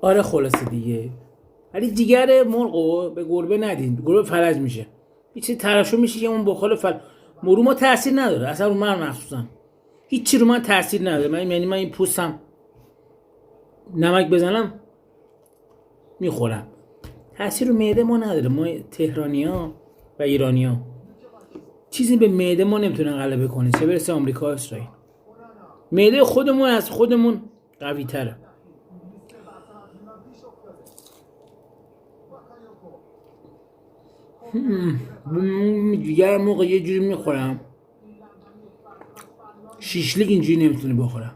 آره خلاصه دیگه. ولی دیگر مرغو به گربه ندین، گربه فلج میشه. یه چیزی ترشح میشه که اون بخال مرو ما تاثیر نداره اصلا رو من مخصوصا. هیچی رو من تاثیر نداره. من یعنی من این پوستم نمک بزنم میخورم. تاثیر رو معده ما نداره. ما تهرانی‌ها و ایرانی‌ها چیزی به معده ما نمیتونه غلبه کنه، چه برسه آمریکا و اسرائیل. معده خودمون از خودمون قوی تره. دیگر موقع یه جوری میخورم شیشلیک اینجوری نمیتونه بخورم.